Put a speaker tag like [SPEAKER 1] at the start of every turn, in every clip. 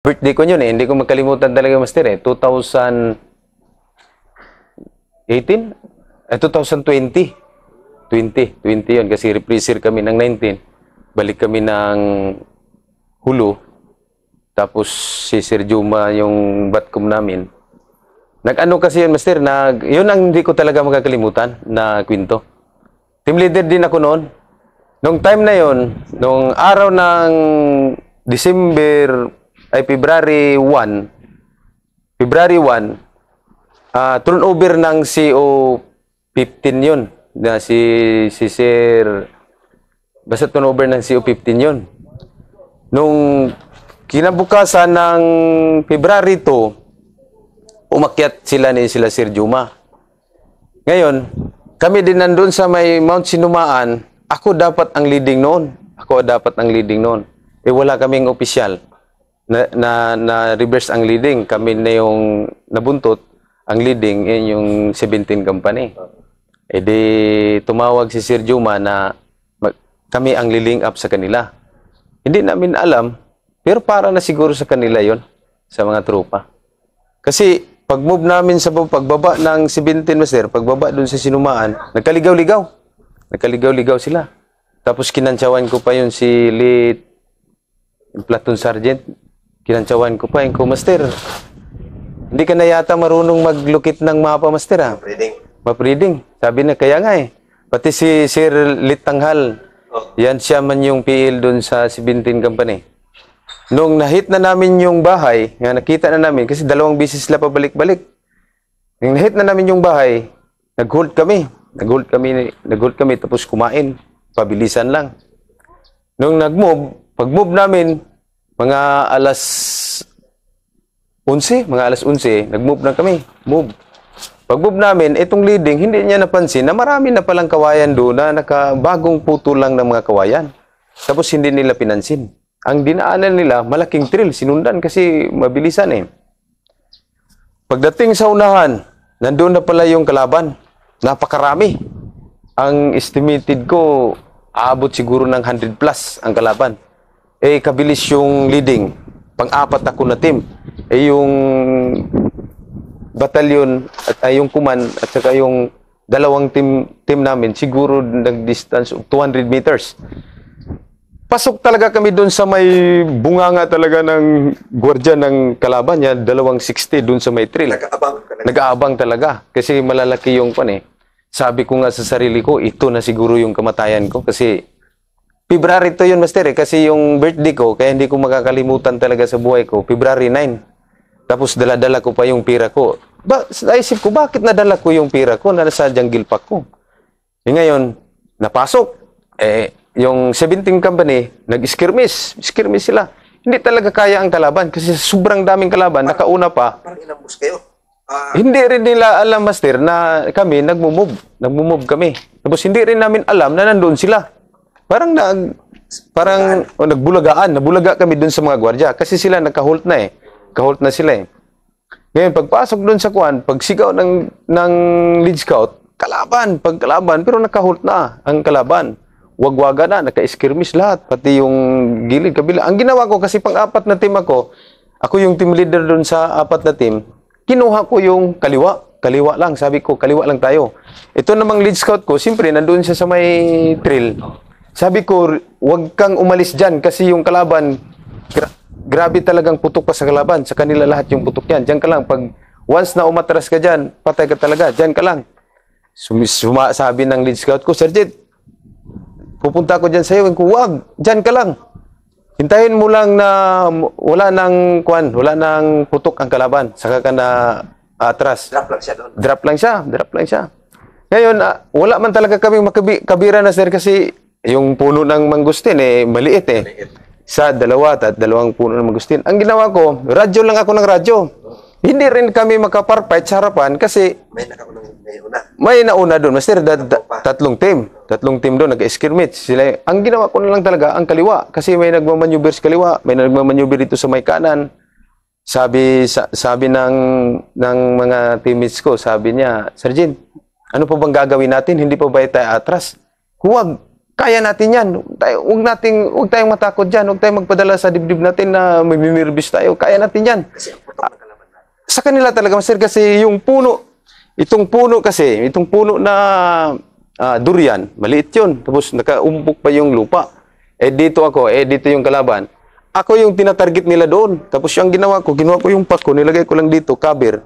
[SPEAKER 1] Birthday ko yun eh. Hindi ko makalimutan talaga, Master eh. 2018? 2020. 20 yun. Kasi reprisir kami ng 19. Balik kami ng Hulu. Tapos si Sir Juma yung batcom namin. Nag-ano kasi yun, Master, yun ang hindi ko talaga makakalimutan na kwento. Team leader din ako noon. Nung time na yun, nung araw ng February 1, turnover ng CO 15 yun. Na si Sir, basta turnover ng CO 15 yun. Nung kinabukasan ng February 2, umakyat sila Sir Juma. Ngayon, kami din nandun sa may Mount Sinumaan, ako dapat ang leading noon. Eh wala kaming opisyal na reverse ang leading. Kami na yung nabuntot. Ang leading yung 17 company. Eh di tumawag si Sir Juma na kami ang liling up sa kanila. Hindi namin alam, pero para na siguro sa kanila yon sa mga tropa. Kasi pag-move namin sa pagbaba ng 17, Master, pagbaba dun sa Sinumaan, nagkaligaw-ligaw. Nagkaligaw-ligaw sila. Tapos kinantsawan ko pa yun si Late Platoon Sergeant. Kinantsawan ko pa yun ko, Master. Hindi ka na yata marunong maglukit ng mapa, Master, ha? Map-reading. Sabi na, kaya nga eh. Pati si Sir Litanghal, yan siya man yung PL dun sa 17 company. Nung nahit na namin yung bahay, nga nakita na namin, kasi 2 beses sila pabalik-balik. Nung nahit na namin yung bahay, nag-hold kami. Nag-hold kami, tapos kumain. Pabilisan lang. Nung pag-move namin, mga alas 11, nag-move na kami. Pag-move namin, itong leading, hindi niya napansin na marami na palang kawayan doon na nakabagong puto lang ng mga kawayan. Tapos hindi nila pinansin. Ang dinaanan nila, malaking trail. Sinundan kasi mabilisan eh. Pagdating sa unahan, nandun na pala yung kalaban. Napakarami. Ang estimated ko, aabot siguro ng 100 plus ang kalaban. Eh, kabilis yung leading. Pang-apat ako na team. Eh, yung batalyon at yung kuman at saka yung dalawang team namin, siguro nag-distance of 200 meters. Pasok talaga kami doon sa may bunganga talaga ng gwardiya ng kalaban niya, 260 doon sa may trail. Nag-aabang talaga. Kasi malalaki yung pan eh. Sabi ko nga sa sarili ko, ito na siguro yung kamatayan ko. Kasi February to yun, Master eh. Kasi yung birthday ko, kaya hindi ko makakalimutan talaga sa buhay ko, February 9. Tapos dala-dala ko pa yung pira ko. Naisip ko, bakit nadala ko yung pira ko na nasa jungle pack ko? E ngayon, napasok. Yung 17 company, nag-skirmish sila. Hindi talaga kaya ang kalaban kasi sobrang daming kalaban, nakauna pa.
[SPEAKER 2] Parang inambus kayo.
[SPEAKER 1] Hindi rin nila alam, Master, na kami nagmo-move kami. Tapos hindi rin namin alam na nandoon sila. Nabulaga kami doon sa mga gwardiya kasi sila naka-halt na eh. Kahalt na sila eh. Ngayon, pagpasok doon sa kuwan, pagsigaw ng lead scout, pagkalaban, pero naka-halt na ang kalaban. Wagwaga na, naka-skirmish lahat, pati yung gilid, kabila. Ang ginawa ko, kasi pang-apat na team ako yung team leader doon sa 4 na team, kinuha ko yung kaliwa lang, sabi ko, kaliwa lang tayo. Ito namang lead scout ko, siyempre, nandun siya sa may trail. Sabi ko, wag kang umalis dyan, kasi yung kalaban, grabe talagang putok pa sa kalaban, sa kanila lahat yung putok yan. Diyan ka lang, pag once na umatras ka dyan, patay ka talaga, dyan ka lang. Sabi ng lead scout ko, Sergeant, pupunta ako dyan sa'yo. Huwag, dyan ka lang. Hintayin mo lang na wala nang putok ang kalaban. Saka ka na atras.
[SPEAKER 2] Drop lang siya doon.
[SPEAKER 1] Drop lang siya. Ngayon, wala man talaga kaming kabira na, Sir, kasi yung puno ng mangustin, maliit eh. Sa dalawang puno ng mangustin. Ang ginawa ko, radyo lang ako ng radyo. Hindi rin kami makaparfight sa harapan kasi may nauna doon. Master, tatlong team doon, nag-skirmish sila. Ang ginawa ko na lang talaga, ang kaliwa. Kasi may nagmamaneuver sa kaliwa, may nagmamaneuver dito sa may kanan. Sabi ng mga teammates ko, sabi niya, Sergeant, ano pa bang gagawin natin? Hindi pa ba tayo atras? Huwag, Kaya natin yan. Huwag tayong matakot dyan. Huwag tayong magpadala sa dibdib natin na may mimirbis tayo. Kaya natin yan.
[SPEAKER 2] Kasi ang putok ng kalaban natin.
[SPEAKER 1] Sa kanila talaga, Master, kasi yung puno, itong puno na durian, maliit yun. Tapos nakaumpok pa yung lupa. Dito yung kalaban. Ako yung tinatarget nila doon. Tapos yung ginawa ko yung pako, nilagay ko lang dito, cover.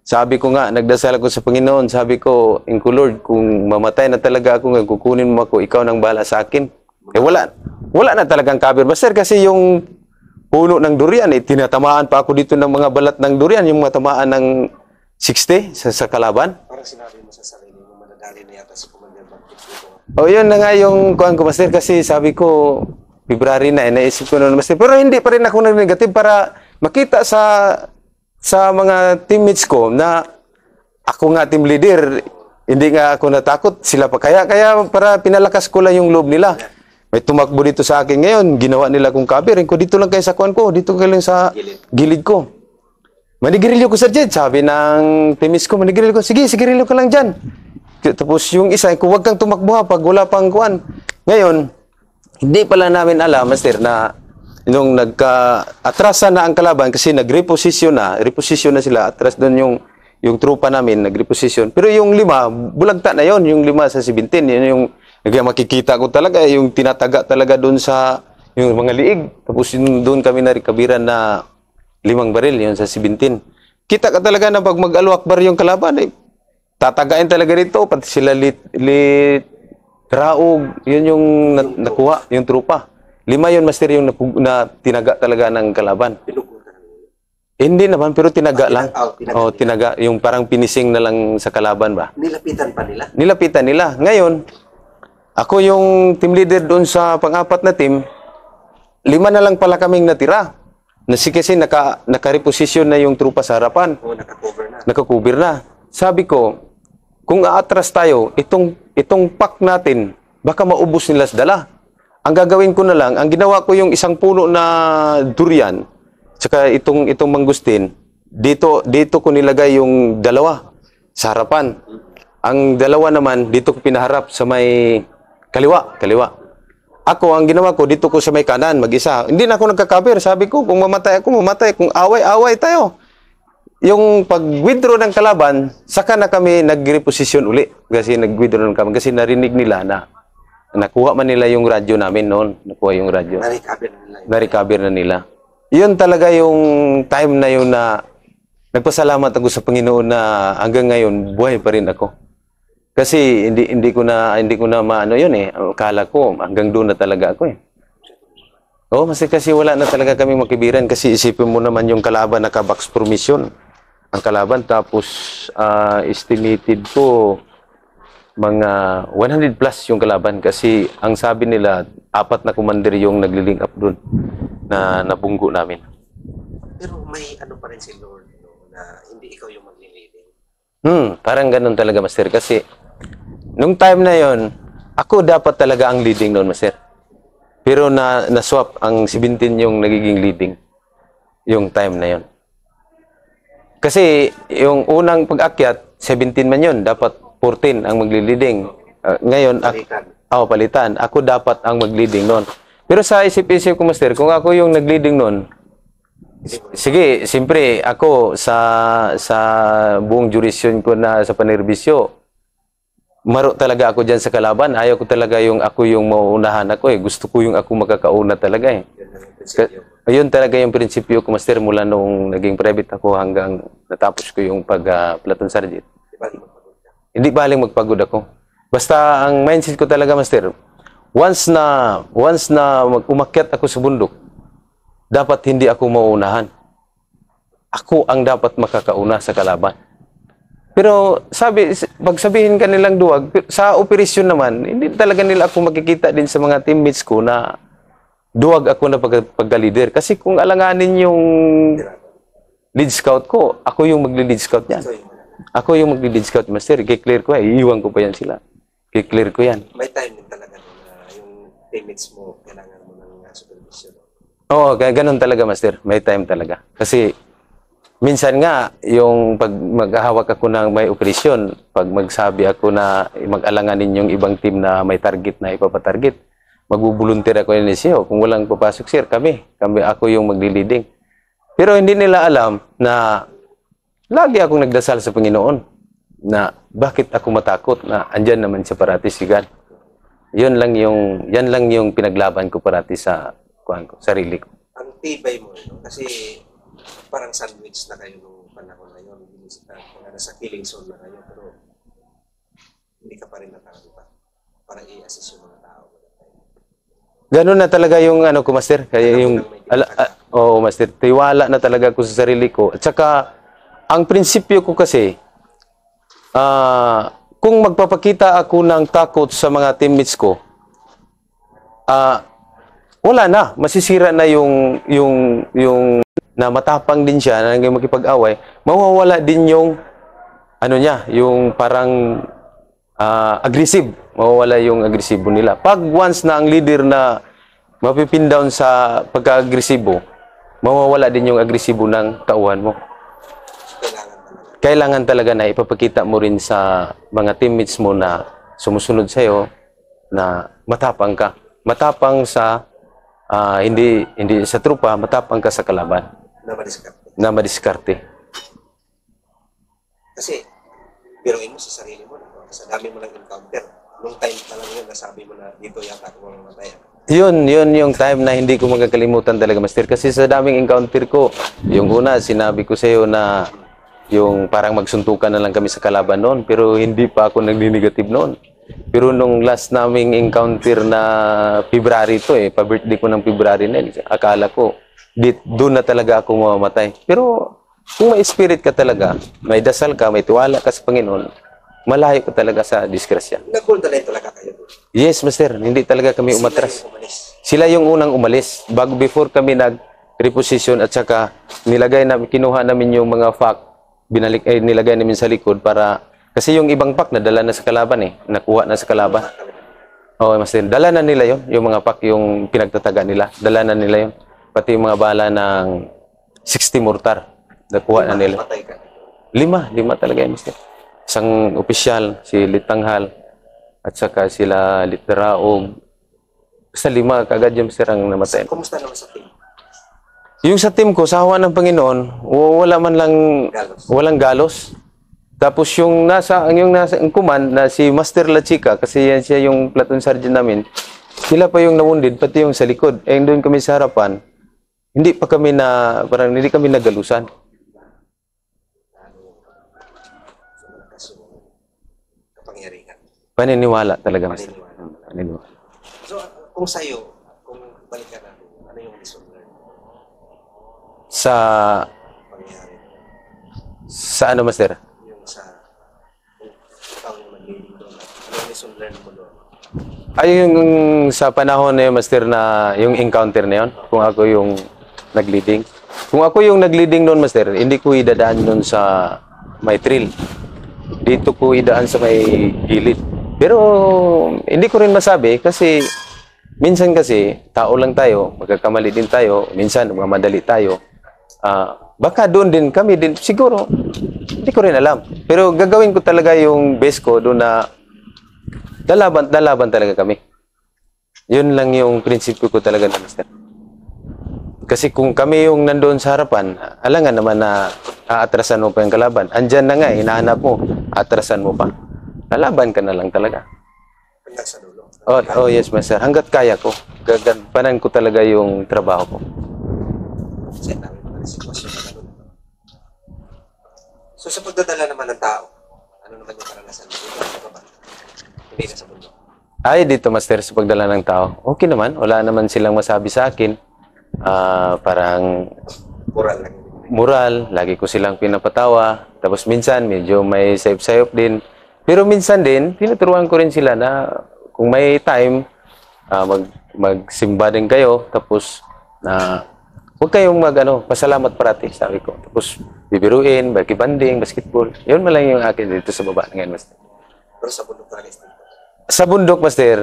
[SPEAKER 1] Sabi ko nga, nagdasal ako sa Panginoon. Sabi ko, Inko Lord, kung mamatay na talaga ako ngayon, kukunin mo ako, ikaw nang bahala sa akin. Wala na talagang cover, Master, kasi yung puno ng durian, tinatamaan pa ako dito ng mga balat ng durian, yung matamaan ng 60 sa kalaban.
[SPEAKER 2] Parang sinabi mo sa sarili mo, manadali na yata si Commander Baptist dito.
[SPEAKER 1] Yun na nga yung kuhan ko, Master, kasi sabi ko, February na, naisip ko noon, Master. Pero hindi pa rin ako nag-negative para makita sa mga teammates ko na ako nga team leader, hindi nga ako natakot, sila pa. Kaya para pinalakas ko lang yung loob nila. May tumakbo dito sa akin ngayon, ginawa nila kong cover. Ko dito lang kayo sa kuhan ko, dito kayo lang sa gilid ko. Manigirilyo ko, Sir Jed. Sabi ng teammates ko, manigirilyo ko. Sige, sigirilyo ka lang dyan. Tapos yung isa, kung huwag kang tumakbo ha, pag wala pang kuhan. Ngayon, hindi pala namin alam, Master, na nung nagka-atrasa na ang kalaban kasi reposition na sila, atras doon yung trupa namin, nag-reposition. Pero yung 5, bulagta na yon, yung 5 sa 17, yun yung makikita ko talaga, yung tinataga talaga doon sa yung mga liig. Tapos doon kami narikabiran na 5 baril, yun sa 17. Kita ka talaga na pag mag-Allahu Akbar yung kalaban, tatagain talaga rito, pati sila Raog, yun yung nakuha, yung trupa. 5 yun, Master, yung na tinaga talaga ng kalaban. Hindi naman, pero tinaga lang. Tinaga. Yung parang pinising na lang sa kalaban ba?
[SPEAKER 2] Nilapitan pa nila?
[SPEAKER 1] Nilapitan nila. Ngayon, ako yung team leader doon sa pang-apat na team, 5 na lang pala kaming natira. Kasi naka-reposition na yung trupa sa harapan.
[SPEAKER 2] Naka-cover na.
[SPEAKER 1] Naka-cover na. Sabi ko, kung aatras tayo, itong pack natin, baka maubos nila sa dala. Ang gagawin ko na lang, ang ginawa ko yung isang puno na durian, tsaka itong mangustin, dito ko nilagay yung 2 sa harapan. Ang 2 naman, dito ko pinaharap sa may kaliwa. Ako, ang ginawa ko, dito ko sa may kanan, mag-isa. Hindi na ako nagka-cover. Sabi ko, kung mamatay ako, mamatay. Kung away tayo. Yung pag-withdraw ng kalaban, saka na kami nag-reposition uli. Kasi nag-withdraw ng kalaban. Kasi narinig nila na nakuha man nila yung radyo namin noon. Nakuha yung radyo. Na-recover na nila. Yun talaga yung time na yun na nagpasalamat ako sa Panginoon na hanggang ngayon buhay pa rin ako. Kasi hindi ko na maano yun Akala ko hanggang doon na talaga ako kasi wala na talaga kami makibiran kasi isipin mo naman yung kalaban naka-box formation. Ang kalaban tapos estimated ko mga 100 plus yung kalaban kasi ang sabi nila 4 na commander yung nagli-link up doon na nabunggo namin.
[SPEAKER 2] Pero may pa rin si Lord na hindi ikaw yung magli-leading.
[SPEAKER 1] Parang ganun talaga, Master, kasi nung time na yon, ako dapat talaga ang leading noon, Master. Pero na-swap ang 17 yung nagiging leading yung time na yon. Kasi yung unang pag-akyat 17 man yun, dapat 14 ang magli-leading. Ngayon, palitan. Ako dapat ang mag-leading noon. Pero sa isip-isip ko, Master, kung ako yung nag-leading noon, sige, siyempre, ako sa buong jurisdiction ko na sa panerbisyo, maro talaga ako dyan sa kalaban. Ayaw ko talaga yung ako yung mauunahan ako Gusto ko yung ako makakauna talaga Ayun talaga yung prinsipyo ko, Master, mula nung naging private ako hanggang natapos ko yung pag-platoon sergeant. Hindi baling magpagod ako. Basta ang mindset ko talaga, Master, once na umakyat ako sa bundok, dapat hindi ako mauunahan. Ako ang dapat makakauna sa kalaban. Pero pagsabihin ka nilang duwag, sa operasyon naman, hindi talaga nila ako makikita din sa mga teammates ko na duwag ako na pagka-leader. Kasi kung alanganin yung lead scout ko, ako yung magli-lead scout niyan. Ako yung magli-lead scout, Master. Kiklear ko iiwan ko pa yan sila. Kiklear ko yan.
[SPEAKER 2] May time din talaga na yung teammates mo, kailangan mo ng supervision.
[SPEAKER 1] Oo, ganun talaga, Master. May time talaga. Kasi minsan nga, yung pag maghahawak ako ng may operasyon, pag magsabi ako na mag-alanganin yung ibang team na may target na ipapatarget, magbubuluntir ako yun siya. Kung walang papasok, sir, ako yung magli-leading. Pero hindi nila alam na lagi akong nagdasal sa Panginoon na bakit ako matakot na andyan naman siya parati si God. Yan lang yung pinaglaban ko parati sa sarili ko.
[SPEAKER 2] Ang tibay mo, no? Kasi parang sandwich na kayo nung panahon na yun. Nasa killing zone na kayo, pero hindi ka pa rin natakot para i-assist yung mga tao.
[SPEAKER 1] Ganun na talaga yung ko, Master. Kaya yung Master, tiwala na talaga ako sa sarili ko. At saka ang prinsipyo ko kasi kung magpapakita ako ng takot sa mga teammates ko, wala na, masisira na yung na matapang din siya na makipag-away, mawawala din yung yung parang aggressive, mawawala yung agresibo nila. Pag once na ang leader na mapipin down sa pagka-agresibo, mawawala din yung agresibo ng tauhan mo. Kailangan talaga na ipapakita mo rin sa mga teammates mo na sumusunod sa'yo na matapang ka. Matapang sa, hindi sa trupa, matapang ka sa kalaban. Na madiskarte. Kasi, biruin mo sa sarili mo, sa dami mo ng encounter. Nung time talaga yun, nasabi mo na dito yata ako mamatay. Yun yung time na hindi ko magkakalimutan talaga, Master. Kasi sa daming encounter ko, yung una, sinabi ko sa'yo na yung parang magsuntukan na lang kami sa kalaban noon, pero hindi pa ako nagni-negative noon. Pero nung last naming encounter na February to pa-birthday ko ng February na akala ko, doon na talaga ako mamamatay. Pero kung may spirit ka talaga, may dasal ka, may tiwala ka sa Panginoon, malayo ka talaga sa disgrasya. Nag-condolate talaga kayo? Yes, Master. Hindi talaga kami umatras. Sila yung unang umalis. Before kami nag-reposition at saka kinuha namin yung mga fact, nilagay namin sa likod para, kasi yung ibang pack nadala na sa kalaban nakuha na sa kalaban. Oo, Master. Dala na nila yon, yung mga pack, yung pinagtataga nila. Dala na nila yon. Pati yung mga bala ng 60 mortar. Nakuha na nila. Lima talaga yun, Master. Isang opisyal, si Litanghal, at saka sila Literaog. Basta 5 kagad yung Master ang namatay. Kumusta naman sa team? Yung sa team ko, sa hawa ng Panginoon, wala man lang, walang galos. Tapos yung nasa command na si Master La Chica, kasi yan siya yung platoon sergeant namin, sila pa yung nawundid, pati yung sa likod. Doon kami sa harapan, hindi kami nagalusan. Paniniwala talaga, Master. Paniniwala.
[SPEAKER 2] So, kung sa'yo, kung balikan natin, ano yung lesson learned?
[SPEAKER 1] Sa ano, Master?
[SPEAKER 2] Yung ikaw yung mag-leading doon. Ano yung lesson learned mo doon?
[SPEAKER 1] Ay, yung sa panahon na yun, Master, na yung encounter na yun, kung ako yung nag-leading. Kung ako yung nag-leading doon, Master, hindi ko idadaan doon sa may trail. Dito ko idaan sa may gilid. Pero hindi ko rin masabi kasi minsan kasi tao lang tayo, magkakamali din tayo, minsan magmamadali tayo. Baka doon din kami din siguro, hindi ko rin alam. Pero gagawin ko talaga yung best ko doon na lalaban talaga kami. Yun lang yung prinsipyo ko talaga na, Master. Kasi kung kami yung nandoon sa harapan, alangan naman na aatrasan mo pa yung kalaban. Andyan na nga, hinahanap mo, aatrasan mo pa. Lalaban ka na lang talaga.
[SPEAKER 2] Hanggang sa dulo?
[SPEAKER 1] Oh, yes, Master. Hanggat kaya ko. Gagampanan ko talaga yung trabaho ko.
[SPEAKER 2] Kasi dami naman ang sitwasyon na gano'n. So sa pagdadala naman ng tao, ano naman yung karanasan mo? Dito ba? Hindi na sa bundok.
[SPEAKER 1] Ay, dito, Master, sa pagdala ng tao. Okay naman. Wala naman silang masabi sa akin. Parang moral, lagi ko silang pinapatawa. Tapos minsan, medyo may sayop-sayop din. Pero minsan din, tinuturuan ko rin sila na kung may time, magsimba din kayo. Tapos, huwag kayong pasalamat parati, sabi ko. Tapos, bibiruin, bakibanding, basketball. Yun man lang yung akin dito sa baba ngayon, Master.
[SPEAKER 2] Pero sa bundok talaga stricto?
[SPEAKER 1] Sa bundok, Master,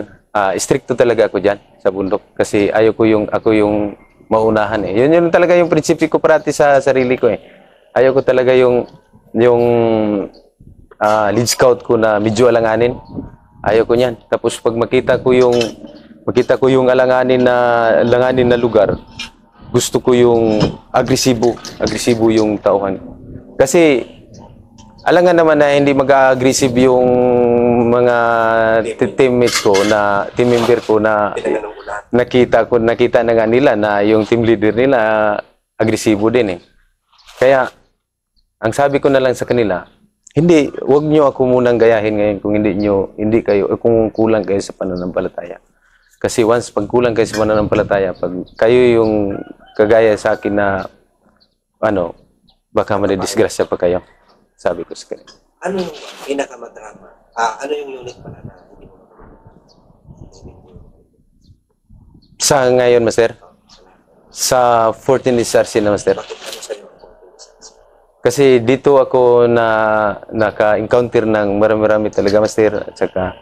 [SPEAKER 1] stricto talaga ako dyan, sa bundok. Kasi ako yung maunahan . Yun talaga yung prinsipyo ko parati sa sarili ko . Ayaw ko talaga yung lead scout ko na medyo alanganin. Ayaw ko niyan. Tapos pag makita ko yung alanganin na lugar, gusto ko yung agresibo yung tauhan. Kasi alangan naman na hindi mag-aggressive yung mga teammates ko na team member ko na
[SPEAKER 2] Pinanganong ulan.
[SPEAKER 1] nakita na nga nila na yung team leader nila agresibo din eh. Kaya ang sabi ko na lang sa kanila, wag niyo ako munang gayahin ngayon kung kung kulang kayo sa pananampalataya. Kasi once pag kulang kayo sa pananampalataya, pag kayo yung kagaya sa akin na baka madidisgrasya pa kayo. Sabi ko sa kanila.
[SPEAKER 2] Ano yung pinakamadrama? Ano yung unit pala na hindi mo
[SPEAKER 1] Sa ngayon, Master? Sa 14 SRC na, Master.
[SPEAKER 2] bakit ano sa'yo ang confidence?
[SPEAKER 1] Kasi dito ako naka-encounter ng marami-rami talaga, Master. At saka,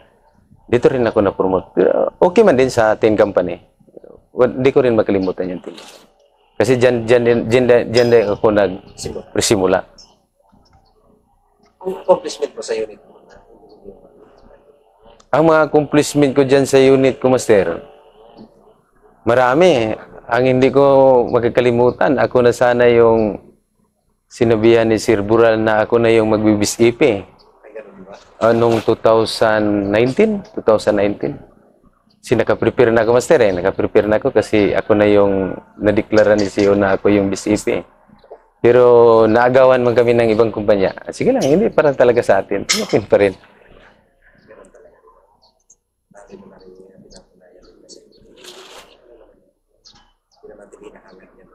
[SPEAKER 1] dito rin ako na-promote. Pero okay man din sa 10 company. Hindi ko rin makalimutan yung 10. Kasi dyan din ako nag-simula.
[SPEAKER 2] Ang accomplishment mo sa unit mo na
[SPEAKER 1] Ang mga accomplishment ko dyan sa unit ko, Master, marami. Ang hindi ko makakalimutan, ako na sana yung sinabihan ni Sir Bural na ako na yung magbibis-IP.
[SPEAKER 2] ay ganun ba?
[SPEAKER 1] Noong 2019. Kasi nakaprepare na ako, Master eh. Nakaprepare na ako kasi ako na yung nadeklara ni CEO na ako yung bis-IP. Pero naagawan man kami ng ibang kumpanya. Sige lang, hindi parang talaga sa atin. Tumakin pa rin.
[SPEAKER 2] Ganun talaga. Dati mo na rin yung pinapunayan kasi hindi naman tinahangad yan.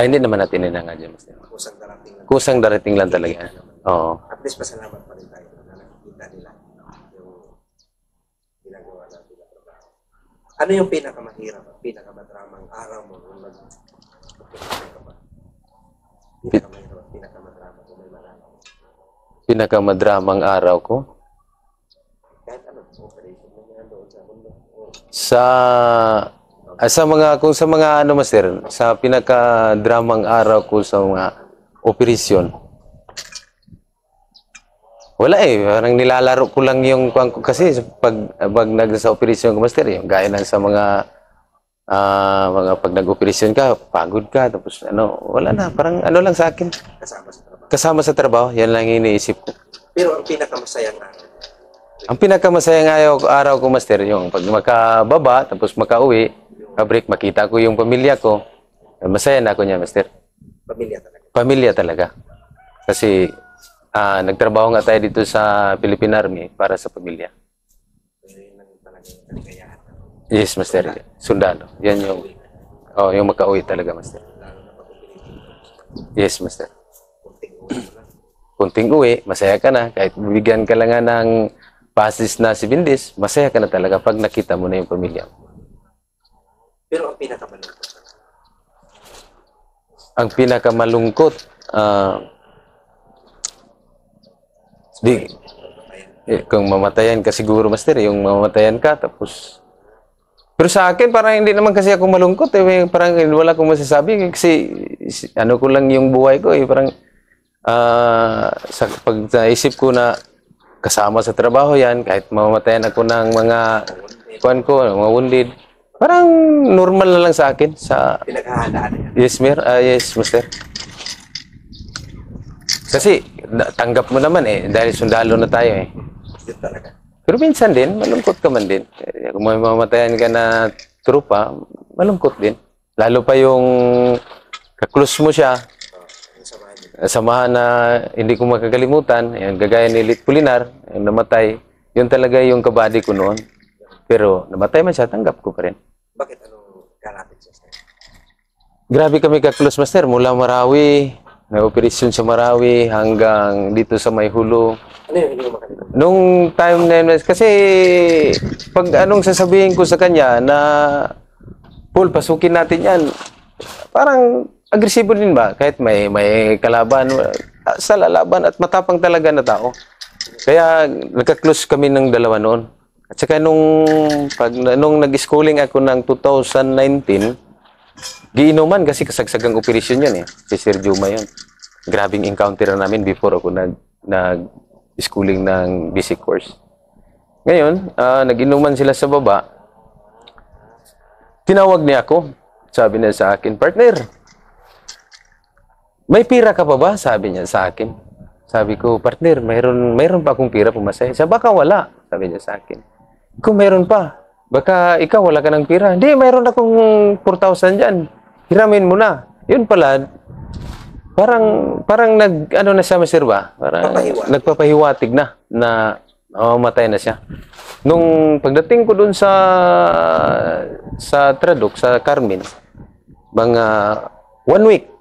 [SPEAKER 1] Hindi naman natin inangad yan, Master.
[SPEAKER 2] Kusang darating lang.
[SPEAKER 1] Kusang darating lang talaga. Oo.
[SPEAKER 2] At least pasalamat pa rin tayo na nakikita nila yung ginagawa natin na trabaho. Ano yung pinakamahirap at pinakamadramang araw mo nung pinakamahirap at pinakamadrama kung may malaman?
[SPEAKER 1] Pinakamadramang araw ko.
[SPEAKER 2] Kahit ano, operation mo nga doon sa mundo.
[SPEAKER 1] Sa mga ano, Master, sa pinakadramang araw ko sa mga operasyon. Wala eh, parang nilalaro ko lang yung kasi pag nasa operasyon ko, Master, yung gaya lang sa mga pag nag-operasyon ka, pagod ka, tapos wala na, parang lang sa akin.
[SPEAKER 2] Kasama sa trabaho.
[SPEAKER 1] Kasama sa trabaho, yan lang yung iniisip ko.
[SPEAKER 2] Pero ang pinakamasayang araw,
[SPEAKER 1] Ang pinakamasayang araw ko, Master, yung pag makababa, tapos makauwi, break, makita ko yung pamilya ko, masaya na ako niya, Master.
[SPEAKER 2] pamilya talaga.
[SPEAKER 1] Pamilya talaga. Kasi nagtrabaho nga tayo dito sa Philippine Army para sa pamilya.
[SPEAKER 2] So, yun lang talaga yung kaligayahan.
[SPEAKER 1] Yes, Master. Sundalo. Yan yung makauwi talaga, Master.
[SPEAKER 2] Lalo na pag-operating.
[SPEAKER 1] Yes, Master.
[SPEAKER 2] Kunting uwi mo lang.
[SPEAKER 1] Kunting uwi, masaya ka na. Kahit bibigyan ka lang nga ng pasis na 7 days, masaya ka na talaga pag nakita mo na yung pamilya.
[SPEAKER 2] Pero ang pinakamalungkot na
[SPEAKER 1] Ang pinakamalungkot, kung mamatayan ka siguro, Master, yung mamatayan ka, tapos pero sa akin, parang hindi naman kasi ako malungkot eh. Parang wala akong masasabi kasi ko lang yung buhay ko eh. Parang pag naisip ko na kasama sa trabaho yan, kahit mamatayan ako ng mga mga wounded, parang normal na lang sa akin.
[SPEAKER 2] pinaghahandaan yan.
[SPEAKER 1] Yes, yes, Master. Kasi tanggap mo naman eh, dahil sundalo na tayo eh.
[SPEAKER 2] Yun talaga.
[SPEAKER 1] Pero minsan din, malungkot ka man din. Kung may mamatayan ka na trupa, malungkot din. Lalo pa yung kaklose mo siya,
[SPEAKER 2] Yung samahan nyo.
[SPEAKER 1] samahan na hindi ko makakalimutan, yung gagaya ni Lit Pulinar, yung namatay, yun talaga yung kabady ko noon. Pero namatay man siya, tanggap ko pa rin.
[SPEAKER 2] Bakit kalapit siya sa'yo?
[SPEAKER 1] Grabe kami ka-close, Master, mula Marawi, may operasyon sa Marawi hanggang dito sa Mayhulo.
[SPEAKER 2] Ano yung hindi mo makalimutan?
[SPEAKER 1] Nung time na yun, kasi pag anong sasabihin ko sa kanya na Paul, pasukin natin yan, parang agresibo din ba? Kahit may kalaban, sa lalaban at matapang talaga na tao. Kaya nagka-close kami ng dalawa noon. At saka nung nag-schooling ako ng 2019, giinuman kasi kasagsagang operasyon yun eh. Si Sir Juma yun. grabing encounter na namin before ako nag-schooling ng basic course. Ngayon, nag-inuman sila sa baba. Tinawag niya ako. Sabi niya sa akin, partner, may pira ka pa ba? Sabi niya sa akin. Sabi ko, partner, mayroon pa akong pira pumasay. Sabi, baka wala. Sabi niya sa akin. Kung mayroon pa, baka ikaw wala ka ng pira. Hindi, mayroon akong 4,000 dyan. Hiramin mo na. Yun pala, parang ano na siya, Master ba? Parang nagpapahiwatig na matay na siya. Nung pagdating ko dun sa Traduk, sa Carmen, mga 1 week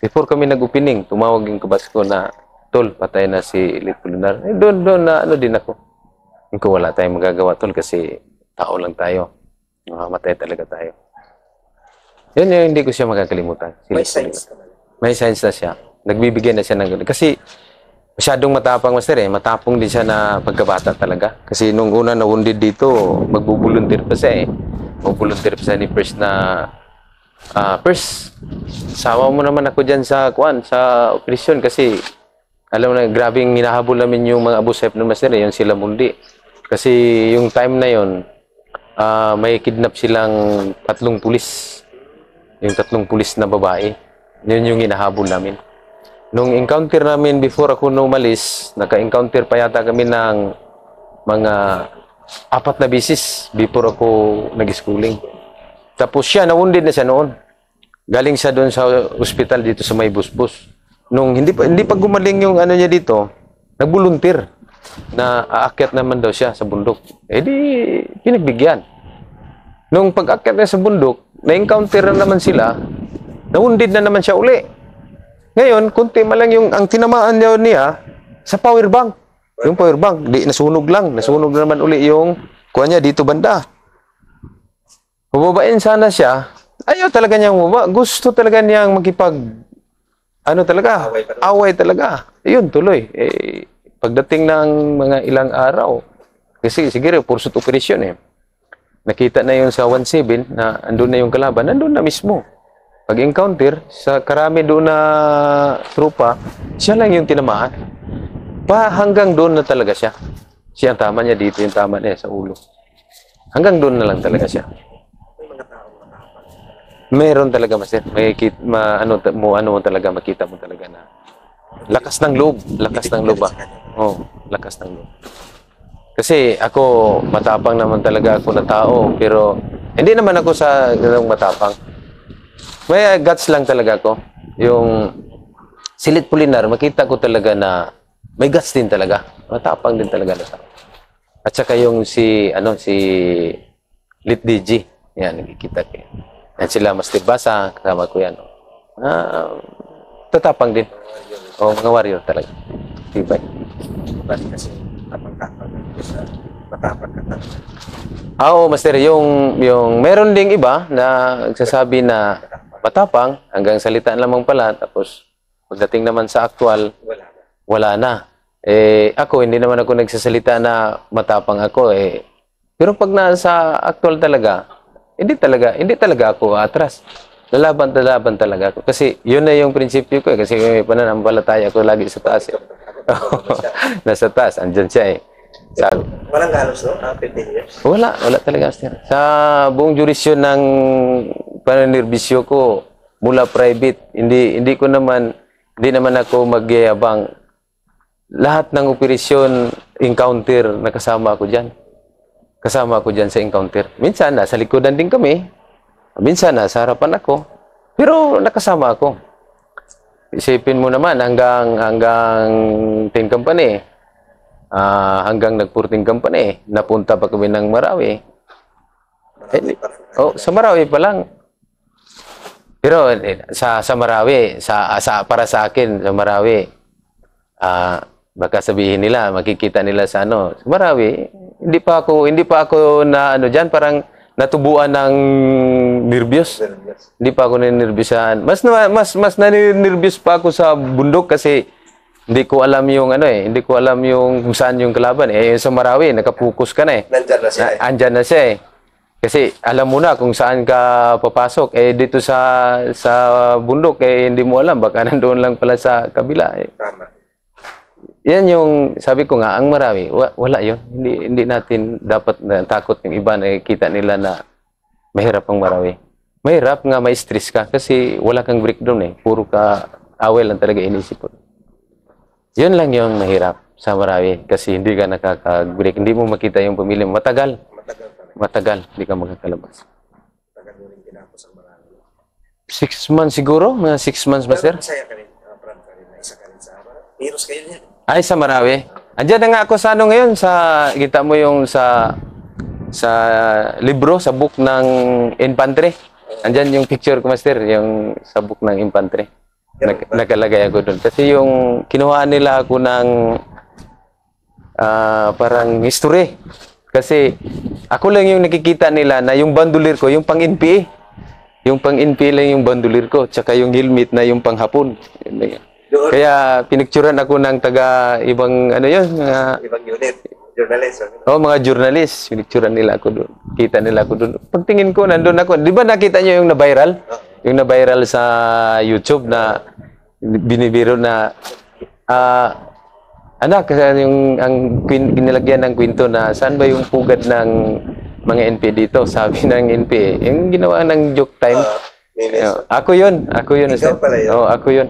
[SPEAKER 1] before kami nag-opening, tumawag yung kabas ko na, tol, patay na si Elite Culinar. Doon na ano din ako. Hindi ko wala tayong magagawa, tol, kasi tao lang tayo. Matay talaga tayo. Yun yung hindi ko siya makakalimutan.
[SPEAKER 2] May science naman.
[SPEAKER 1] May science na siya. Nagbibigay na siya ng... Kasi masyadong matapang, Master eh. Matapong din siya na pagkabata talaga. Kasi nung una na wounded dito, magbubuluntir pa siya eh. Magbubuluntir pa siya ni First na... First, sawa mo naman ako dyan sa operasyon kasi alam mo na, grabing hinahabol namin yung mga Abu Sayyaf ng Master eh, yung sila mundi. Kasi yung time na yon may kidnap silang 3 pulis. Yung 3 pulis na babae. Yun yung hinahabol namin. Nung encounter namin before ako umalis, naka-encounter pa yata kami ng mga 4 na bisis before ako nag-schooling. Tapos siya, nawundid na siya noon. Galing siya doon sa ospital dito sa May Busbus. Nung hindi pa gumaling yung ano niya dito, nagbuluntir na aakyat naman daw siya sa bundok. Eh di, pinagbigyan. Nung pag-akyat niya sa bundok, na-encounter na naman sila, nawundid na naman siya uli. Ngayon, kunti malang yung ang tinamaan niya sa power bank. Yung power bank, di nasunog lang. Nasunog na naman uli yung kuha niya dito banda. Bubabain sana siya. Ayaw talaga niyang bumaba. Gusto talaga niyang away talaga. Ayun, tuloy. Pagdating ng mga ilang araw, kasi siguro, pursuit operation eh. Nakita na yun sa 17 na andun na yung kalaban, andun na mismo. Pag-encounter, sa karami doon na trupa, siya lang yung tinamaan. Hanggang doon na talaga siya. Siya ang tama niya dito, yung tama niya sa ulo. Hanggang doon na lang talaga siya. Meron talaga, Master. Makita mo talaga na lakas ng loob. Lakas ng loob ba? Oo, lakas ng loob. Kasi ako, matapang naman talaga ako na tao. Pero, hindi naman ako sa matapang. May guts lang talaga ako. Yung Silit Pulinar, makita ko talaga na may guts din talaga. Matapang din talaga na tao. At saka yung si Lit DG. Yan, nakikita ko yan. Yan sila, Master Basa, kasama ko yan. Tatapang din. Mga warrior talaga. Diba?
[SPEAKER 2] Kasi tapang-tapang matapang ka talaga.
[SPEAKER 1] Oo, Master, yung meron ding iba na nagsasabi na matapang, hanggang salita lamang pala, tapos pagdating naman sa actual, wala na. Ako, hindi naman ako nagsasalita na matapang ako. Pero pag nasa actual talaga, hindi talaga ako atras. Lalaban talaga ako. Kasi yun na yung prinsipyo ko. Kasi may pananampalataya ako lagi sa taas. Nasa taas, andyan siya eh.
[SPEAKER 2] Walang galos, no? 15 years?
[SPEAKER 1] Wala talaga. Sa buong jurisyon ng pananirbisyo ko, mula private, hindi naman ako magyayabang. Lahat ng operasyon, encounter, nakasama ako dyan. Kasama ako dyan sa encounter. Minsan, nasa likodan din kami. Minsan, nasa harapan ako. Pero, nakasama ako. Isipin mo naman, hanggang 10 company, hanggang nag-14 company, napunta pa kami ng Marawi. Sa Marawi pa lang. Pero, sa Marawi, para sa akin, sa Marawi, baka sabihin nila, makikita nila sa sa Marawi, hindi pa ako na diyan, parang natubuan ng nervyos. Hindi pa ako ninirbyusan. Mas naninirbyos pa ako sa bundok kasi hindi ko alam yung hindi ko alam yung kung saan yung kalaban. Yung sa Marawi, nakapokus ka na eh.
[SPEAKER 2] Nandyan na siya eh.
[SPEAKER 1] Andyan na siya eh. Kasi alam mo na kung saan ka papasok. Dito sa bundok, hindi mo alam. Baka nandoon lang pala sa kabila.
[SPEAKER 2] Tama.
[SPEAKER 1] Yan yung, sabi ko nga, ang marami. Wala yun. Hindi natin dapat takot yung iba na kita nila na mahirap ang Marawi. Mahirap nga, may stress ka kasi wala kang breakdown Puro ka away lang talaga inisip mo. Yun lang yung mahirap sa Marawi kasi hindi ka nakaka-break. Hindi mo makita yung pamilya mo. Matagal. Matagal. Hindi ka makakalabas.
[SPEAKER 2] Matagal mo rin tinapos ang Marawi.
[SPEAKER 1] 6 months siguro? Mga 6 months, Master?
[SPEAKER 2] Masaya ka rin. Proud ka rin. Isa ka rin sa heroes kayo niyan.
[SPEAKER 1] Ay, sa Marawi. Andiyan na nga ako sa ngayon. Kita mo yung sa libro, sa book ng infantry. Andyan yung picture ko, Master, yung sa book ng infantry. Nakalagay ako doon. Kasi yung kinuha nila ako ng parang history. Kasi ako lang yung nakikita nila na yung bandulir ko, yung pang-NPA. Yung pang-NPA lang yung bandulir ko. Tsaka yung helmet na yung pang-hapon. Kaya pinicturean ako ng ibang
[SPEAKER 2] ibang unit. Journalist.
[SPEAKER 1] Mga journalist. Pinicturean nila ako doon. Kita nila ako doon. Pagtingin ko, nandun ako. Di ba nakita nyo yung na-viral? Yung na-viral sa YouTube na binibiro na anak, ang ginilagyan ng kwento na saan ba yung pugad ng mga NPA dito? Sabi ng NPA, yung ginawa ng joke time. Ako yun.
[SPEAKER 2] Ikaw pala yun?
[SPEAKER 1] Ako yun.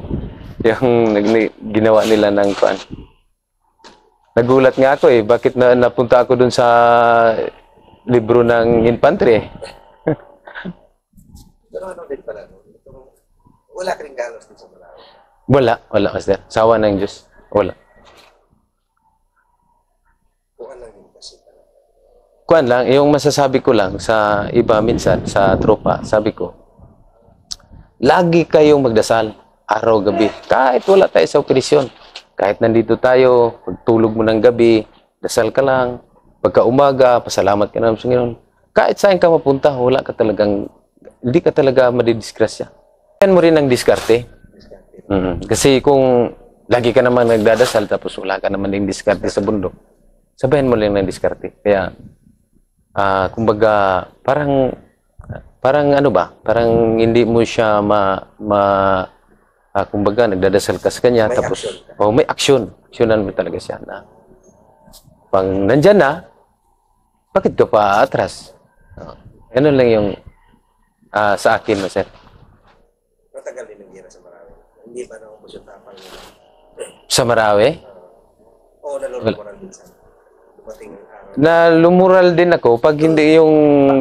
[SPEAKER 1] Yung ginawa nila ng kuan. Nagulat nga ako bakit napunta ako dun sa libro ng infantry
[SPEAKER 2] Pero ano din pala, wala ka rin galos din sa Marawi?
[SPEAKER 1] Wala, Master. Sawa ng Diyos. Wala. Kuan lang, yung masasabi ko lang sa iba minsan, sa tropa, sabi ko, lagi kayong magdasal, araw-gabi. Kahit wala tayo sa operasyon. Kahit nandito tayo, pagtulog mo ng gabi, dasal ka lang. Pagka-umaga, pasalamat ka naman sa Panginoon. Kahit saan ka mapunta, hindi ka talaga madidisgrasya. Yan mo rin ang diskarte. Kasi kung lagi ka naman nagdadasal, tapos wala ka naman ng diskarte sa bundok, sabayan mo lang ng diskarte. Kaya, kumbaga, parang hindi mo siya kumbaga, nagdadasal ka sa kanya,
[SPEAKER 2] may
[SPEAKER 1] tapos,
[SPEAKER 2] action
[SPEAKER 1] may action. Actionan mo talaga siya na, pag nandyan na, bakit ka pa atras? Ano lang yung, sa akin, Master.
[SPEAKER 2] Matagal din ang gira sa Marawi. Hindi ba naubos yung tapang nila?
[SPEAKER 1] Sa Marawi?
[SPEAKER 2] Oo, nalulumuran din sa dumating ang araw.
[SPEAKER 1] Lumural din ako pag hindi yung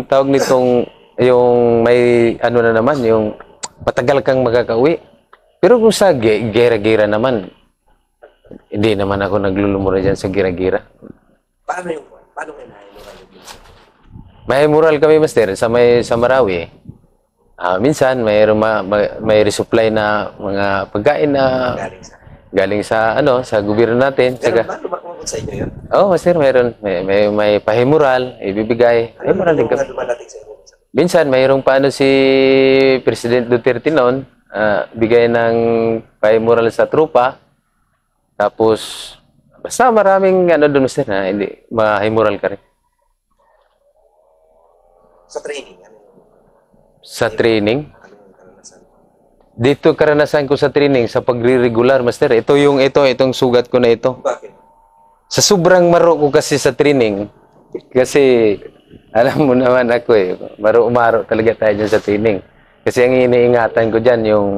[SPEAKER 1] tawag nitong yung may na naman, yung matagal kang magkakauwi. Pero kung sa gira-gira naman, hindi naman ako naglulumura dyan sa gira-gira.
[SPEAKER 2] Paano kayo nahimural din?
[SPEAKER 1] May mural kami, Master, sa Marawi. Minsan may resupply na mga pagkain na galing sa gobyerno natin.
[SPEAKER 2] Pero ba lumakabot sa inyo yun?
[SPEAKER 1] Master, mayroon. May pahimural, ibibigay. May mural din kami.
[SPEAKER 2] Dumadating sa inyo?
[SPEAKER 1] Minsan, mayroong si President Duterte noon, bigay ng pahimural sa trupa. Tapos, basta maraming doon, Master, na hindi, mahimural ka rin.
[SPEAKER 2] Sa training?
[SPEAKER 1] Sa training?
[SPEAKER 2] Anong karanasan?
[SPEAKER 1] Dito karanasan ko sa training, sa pagre-regular, Master. Itong sugat ko na ito.
[SPEAKER 2] Bakit?
[SPEAKER 1] Sa sobrang maro ko kasi sa training, kasi alam mo naman ako maro talaga tayo dyan sa training. Kasi ang iniingatan ko dyan, yung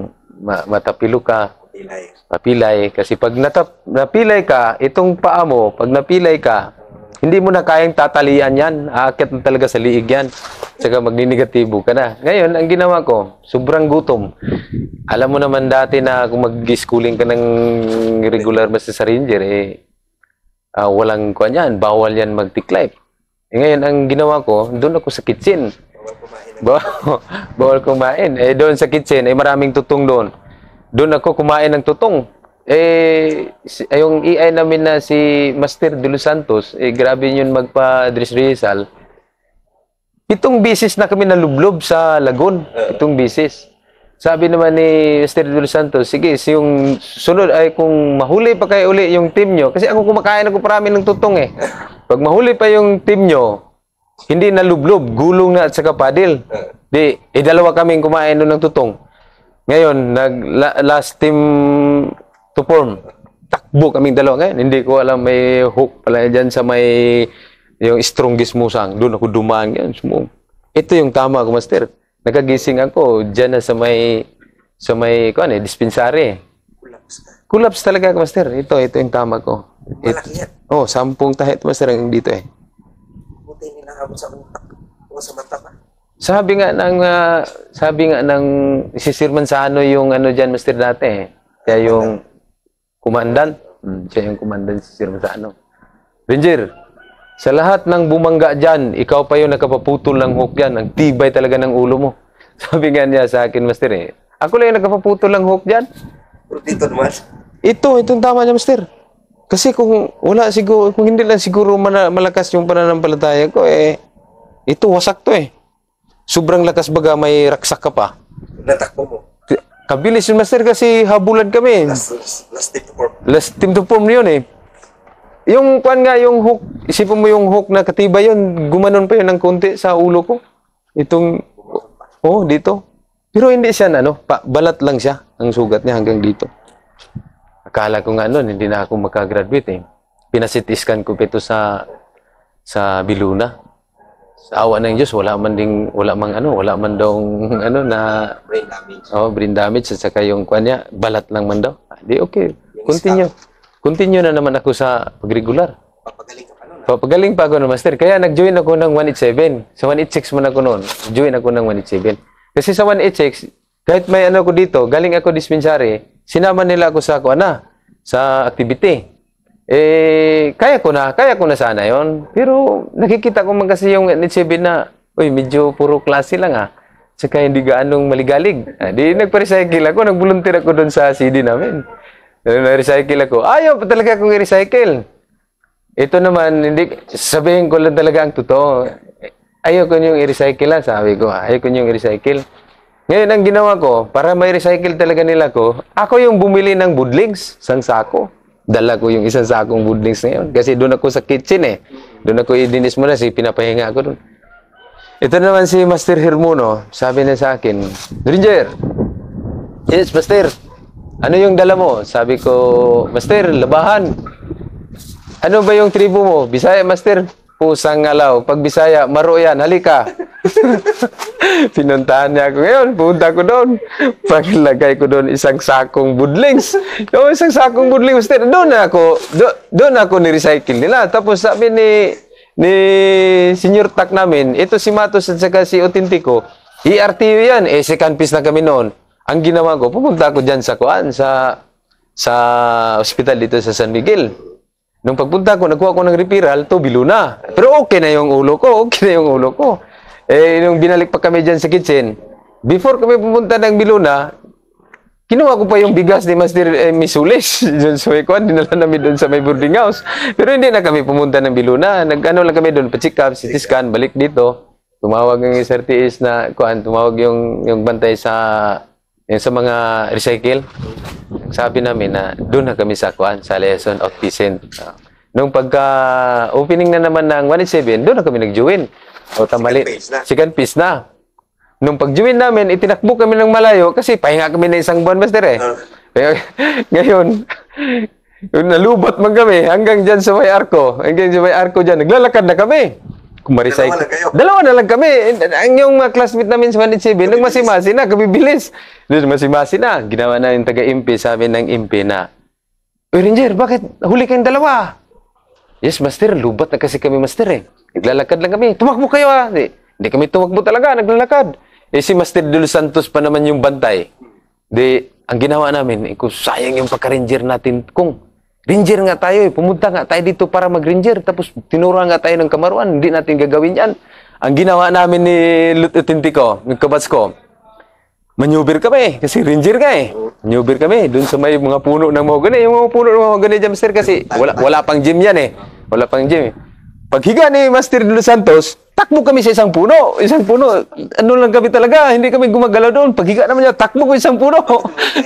[SPEAKER 1] matapilo ka, mapilay. Kasi pag napilay ka, itong paa mo, pag napilay ka, hindi mo na kayang tatalian yan. Aakyat na talaga sa liig yan. Tsaka magninegatibo ka na. Ngayon, ang ginawa ko, sobrang gutom. Alam mo naman dati na kung mag-schooling ka ng regular basta sa ranger, walang kuwan yan. Bawal yan mag-tiklay. Ngayon, ang ginawa ko, doon ako sa kitchen. Bawal kumain. Doon sa kitchen, maraming tutong doon. Doon ako kumain ng tutong. Yung EI namin na si Master De Los Santos, grabe yun magpa-dress rehearsal. 7 bisis na kami nalublob sa lagun. 7 bisis. Sabi naman ni Master De Los Santos, sige, yung sunod ay kung mahuli pa kayo uli yung team nyo, kasi ako kumakain ako parami ng tutong Pag mahuli pa yung team nyo, Hindi na lublob, gulong na at saka paddle. Dalawa kaming kumain doon ng tutong. Ngayon, last team to form. Takbo kaming dalawa ngayon. Hindi ko alam, may hook pala dyan sa may yung strongest musang. Doon ako dumaan yan. Ito yung tama ko, master. Nakagising ako dyan na sa may dispensary. Kulaps talaga, master. Ito yung tama ko.
[SPEAKER 2] Malaki yan.
[SPEAKER 1] 10 tahit, master, ang dito eh.
[SPEAKER 2] Buti nila sa mata pa.
[SPEAKER 1] Sabi nga ng si Sir Manzano yung ano diyan, master, dati eh. Siya yung commandant. Siya yung commandant, si Sir Manzano. Ranger, sa lahat ng bumangga diyan, ikaw pa yung nakapaputol ng hook diyan. Ang tibay talaga ng ulo mo. Sabi nga niya sa akin, master eh. Ako lang yung nakapaputol ng hook diyan.
[SPEAKER 2] Pero dito naman.
[SPEAKER 1] Itong tama niya, master. Kasi kung hindi lang siguro malakas yung pananampalataya ko eh, ito wasak to eh. Sobrang lakas baga, may raksak ka pa.
[SPEAKER 2] Natakbo mo.
[SPEAKER 1] Kabilis yun, master, kasi habulan kami.
[SPEAKER 2] Last team to form.
[SPEAKER 1] Last team to form yun eh. Yung yung hook, isipin mo yung hook na katibay yun, gumanon pa yun ng konti sa ulo ko. Dito. Pero hindi siya balat lang siya, ang sugat niya hanggang dito. Akala ko nga nun, hindi na ako makagraduate eh. Pinasit-scan ko ito sa Biluna. Sa awa ng Diyos, wala man daw na
[SPEAKER 2] Brain damage.
[SPEAKER 1] brain damage at saka yung niya, balat lang man daw. Di okay. Continue na naman ako sa pagregular.
[SPEAKER 2] Papagaling ka pa nun.
[SPEAKER 1] Papagaling pa ako no, master. Kaya nag-join ako ng 187. Sa 186 man ako noon. Join ako ng 187. Kasi sa 186, kahit may ko dito, galing ako dispensary, sinama nila ako sa activity. Kaya ko na sana yon. Pero nakikita ko man kasi yung 187 na, medyo puro klase lang Saka hindi gaanong maligalig. Di nagpa-recycle ako, nag-volunteer ako doon sa CD namin. Na-recycle ako. Ayaw pa talaga akong i-recycle. Ito naman, sabihin ko lang talaga ang totoo. Ayaw ko niyong i-recycle sabi ko. Ayaw ko niyong i-recycle. Ngayon, ang ginawa ko, para may recycle talaga nila ako yung bumili ng budlings, isang sako. Dala ko yung isang sakong budlings na yun. Kasi doon ako sa kitchen eh. Doon ako idinis mo na, pinapahinga ako doon. Ito naman si Master Hermono, sabi na sa akin, Ranger, yes, Master, ano yung dala mo? Sabi ko, Master, labahan. Ano ba yung tribo mo? Bisaya, Master. Pusang ngalaw. Pag Bisaya, maro yan. Halika. Pinuntahan niya ako ngayon. Punta ko doon. Paglagay ko doon isang sakong budlings. Yung isang sakong budlings, Master, doon ako ni-recycle nila. Tapos sabi ni Senior Tak namin, ito si Matos at saka si Autentico, ERTU yan. Second piece na kami noon. Ang ginawa ko, pupunta ako dyan sa hospital dito sa San Miguel. Nung pagpunta ko, nagkuha ko ng referral to Biluna. Pero okay na yung ulo ko. Nung binalik pa kami dyan sa kitchen, before kami pumunta ng Biluna, kinuha ko pa yung bigas ni Master Misulis. Dinala namin doon sa may boarding house. Pero hindi na kami pumunta ng Biluna. Nag-ano lang kami doon, pa-check up, CT scan, balik dito. Tumawag yung SRTS na, tumawag yung bantay sa mga recycle. Sabi namin na doon na kami sa liaison of peasant. Nung pagka-opening na naman ng 187, doon na kami nag-join. Second phase na. Nung pag-join namin, itinakbo kami ng malayo kasi pahinga kami na isang buwan, Master eh. Ngayon, nalubot man kami hanggang dyan sa may arko. Hanggang sa may arko dyan, naglalakad na kami. Dalawa na lang kami. Ang yung classmate namin sa 187, nagmasimasi na, kami bilis. Masimasi na. Ginawa na yung taga-impi, sabi ng impi na, Ranger, bakit huli kayong dalawa? Yes, Master, lubat na kasi kami, Master eh. Naglalakad lang kami. Tumakbo kayo Hindi kami tumakbo talaga, naglalakad. Si Master De Los Santos pa naman yung bantay. Ang ginawa namin, sayang yung pagka-ranger natin. Kung ranger nga tayo pumunta nga tayo dito para mag-ranger. Tapos tinuruan nga tayo ng kamaruan. Hindi natin gagawin yan. Ang ginawa namin ni Autentico, ng kabats ko, maneuver kami. Kasi ranger nga eh. Maneuver kami. Doon sa may mga puno ng mahogany. Yung mga puno ng mahogany dyan, Master, kasi wala pang gym yan eh. Wala pang gym eh. Paghiga ni Master De Los Santos, takbo kami sa isang puno. Isang puno. Ano lang kami talaga. Hindi kami gumagalaw doon. Paghiga naman niya, takbo ko isang puno.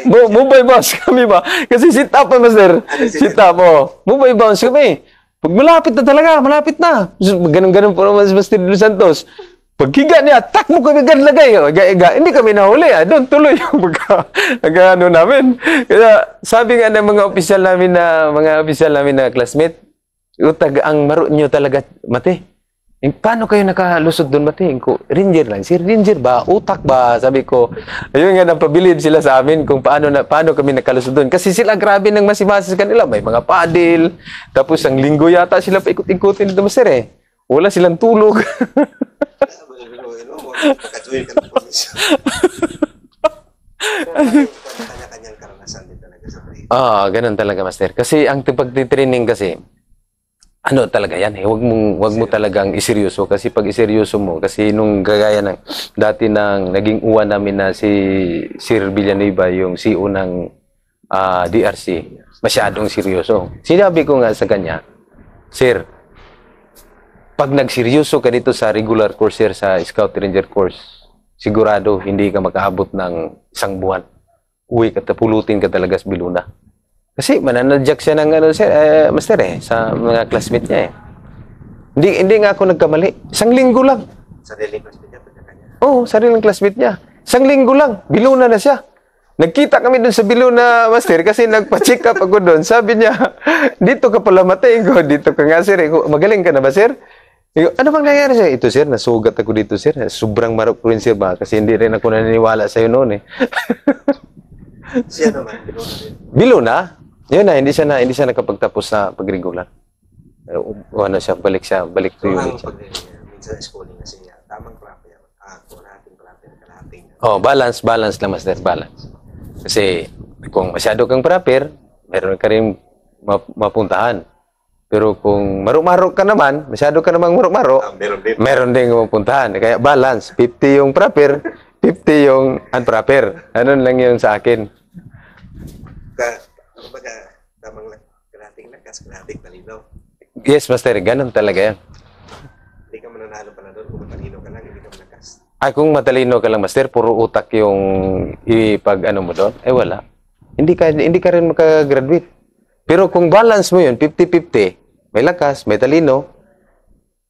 [SPEAKER 1] Mumbai bounce kami ba? Kasi sit up, Master. Sit up, Mumbai bounce kami. Pag malapit na talaga, malapit na. Ganun-ganun po naman si Master De Los Santos. Paghiga niya, tak mo kami lagay. Hindi kami nahuli. Doon tuloy yung ano namin. Kaya sabi nga ng mga opisyal namin na classmate, utag ang maro nyo talaga, mate. Paano kayo nakalusot doon, mate? Ranger lang. Sir, Ranger ba? Utak ba? Sabi ko, ayun nga, napabilib sila sa amin kung paano kami nakalusot doon. Kasi sila grabe ng masimasis kanila. May mga paddle. Tapos ang linggo yata sila pa ikot-ikutin dito, Master eh. Wala silang tulog.
[SPEAKER 2] Makatuloy ka ng posisyon. Kanya-kanyang karanasan din talaga sa training.
[SPEAKER 1] Ganun talaga, Master. Kasi ang pagtitraining kasi, ano talaga yan eh, wag mo talagang iseryoso kasi pag iseryoso mo, kasi nung gagaya ng dati nang naging uwan namin na si Sir Villanueva, yung CEO ng DRC, masyadong seryoso. Sinabi ko nga sa kanya, Sir, pag nagseryoso ka dito sa regular course, sir, sa Scout Ranger course, sigurado hindi ka makaabot ng 1 buwan. Uwi ka, pulutin ka talaga sa Biluna. Kasi mananadyak siya ng Master eh, sa mga classmate niya eh. Hindi nga ako nagkamali. 1 linggo lang.
[SPEAKER 2] Sariling classmate niya, kanya.
[SPEAKER 1] Oo, sariling classmate niya. 1 linggo lang, Biluna na siya. Nagkita kami doon sa Biluna, Master, kasi nagpa-check up ako doon. Sabi niya, dito ka pala matay ko, dito ka nga, sir. Magaling ka na ba, sir? Ano bang nangyari sa'yo? Ito, sir, nasugat ako dito, sir. Sobrang marok ko rin, sir, ba? Kasi hindi rin ako naniniwala sa'yo noon eh.
[SPEAKER 2] Siya naman,
[SPEAKER 1] Biluna? Yun na, hindi siya nakapagtapos sa pag-regular. Ano siya, balik to unit siya.
[SPEAKER 2] Minsan schooling kasi tamang proper. Kalahating proper, kalahating.
[SPEAKER 1] Balance lang, Master, balance. Kasi kung masyado kang proper, meron ka rin mapuntahan. Pero kung maruk-maruk ka naman, masyado ka namang maruk-maruk, meron din mapuntahan. Kaya balance, 50 yung proper, 50 yung unproper. Ano lang yun sa akin.
[SPEAKER 2] Kumbaga, tamang kalahating lakas, kalahating talino.
[SPEAKER 1] Yes, Master, ganun talaga yan.
[SPEAKER 2] Hindi ka mananalo pala doon kung matalino ka lang, hindi ka malakas.
[SPEAKER 1] Kung matalino ka lang, Master, puro utak yung ipag-ano mo doon, wala. Hindi ka rin makagraduate. Pero kung balance mo yun, 50-50, may lakas, may talino,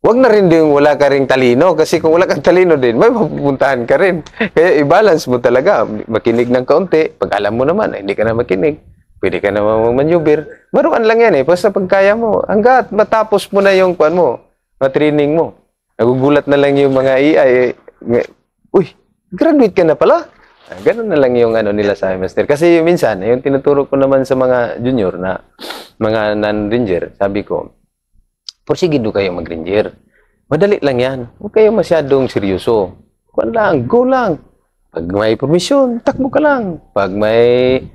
[SPEAKER 1] wag na rin din wala ka ring talino. Kasi kung wala kang talino din, may mapupuntahan ka rin. Kaya i-balance mo talaga. Makinig ng kaunti. Pag alam mo naman, hindi ka na makinig. Pwede ka na maneuver. Maruan lang yan eh. Basta pagkaya mo. Hanggat matapos mo na yung training mo. Nagugulat na lang yung mga AI. Uy, graduate ka na pala. Ganun na lang yung nila sa Master. Kasi minsan, yung tinuturo ko naman sa mga junior na mga non-ranger, sabi ko, porsigido kayo mag-ranger. Madali lang yan. Huwag kayo masyadong seryoso. Kuwan lang, go lang. Pag may permission, takbo ka lang. Pag may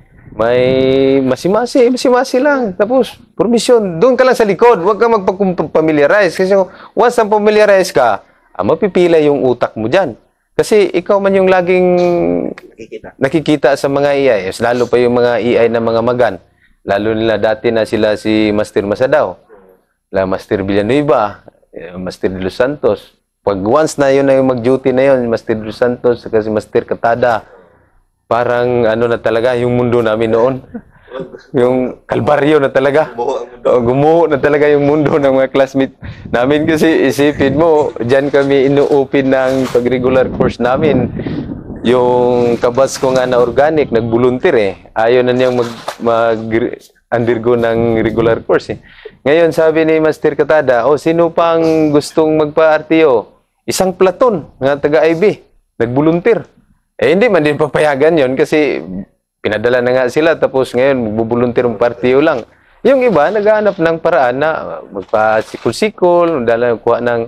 [SPEAKER 1] masimasi lang. Tapos, permission, doon ka lang sa likod. Huwag ka magpapamiliarize. Kasi once na familiarize ka, mapipila yung utak mo dyan. Kasi ikaw man yung laging nakikita sa mga AI. Lalo pa yung mga AI na mga magan. Lalo nila dati na sila si Master Masadao, Master Villanueva, Master De Los Santos. Pag once na yun na yung mag-duty na yun, Master De Los Santos, kasi Master Katada, parang na talaga yung mundo namin noon. Yung kalbaryo na talaga. Gumuho na talaga yung mundo ng mga classmate namin. Kasi isipin mo, dyan kami inu-open ng pag-regular course namin. Yung kabas ko nga na organic, nag-volunteer eh. Ayaw na niyang mag-undergo ng regular course eh. Ngayon, sabi ni Master Katada, sino pang gustong magpa-RTO? Isang platon nga taga-IB, nag-volunteer. Hindi man din papayagan yon kasi pinadala na nga sila, tapos ngayon magbubuluntir ng partiyo lang. Yung iba, naghahanap ng paraan na magpa-sikul-sikul, kuha ng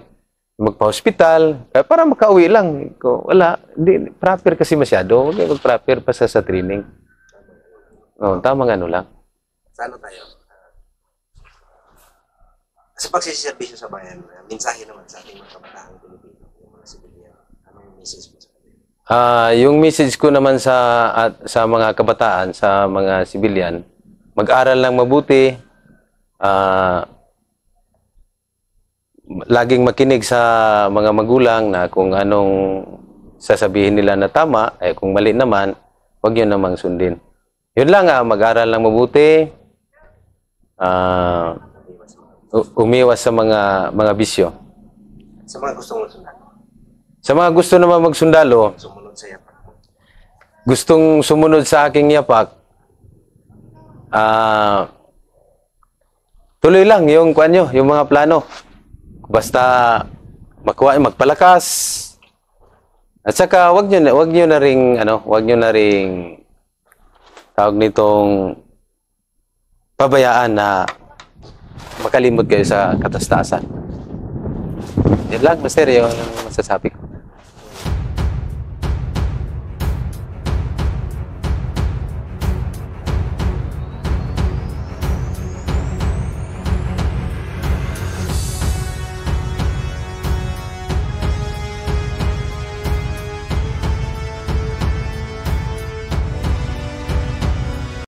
[SPEAKER 1] magpa-hospital, para makauwi lang. Wala, hindi, proper kasi masyado. Huwag mag-proper pa sa training. Tamang lang.
[SPEAKER 2] Sa tayo? Sa pagsisiservisyo sa bayan, mensahe naman sa ating mga kabataang Pilipino, yung mga sibilyan. Ano yung message mo sa kanila?
[SPEAKER 1] Yung message ko naman sa mga kabataan, sa mga sibilyan, mag-aral lang mabuti, laging makinig sa mga magulang na kung anong sasabihin nila na tama, kung mali naman, huwag yun namang sundin. Yun lang, mag-aral lang mabuti, umiwas sa mga bisyo.
[SPEAKER 2] Sa mga gustong sundan,
[SPEAKER 1] Sa mga gusto naman magsundalo,
[SPEAKER 2] sumunod sa yapak mo.
[SPEAKER 1] gustong sumunod sa aking yapak, tuloy lang yung kuan nyo, yung mga plano. Basta magpalakas. At saka wag nyo na ring tawag nitong pabayaan na makalimot kayo sa katastasan. Yan lang, Master, yung masasabi ko.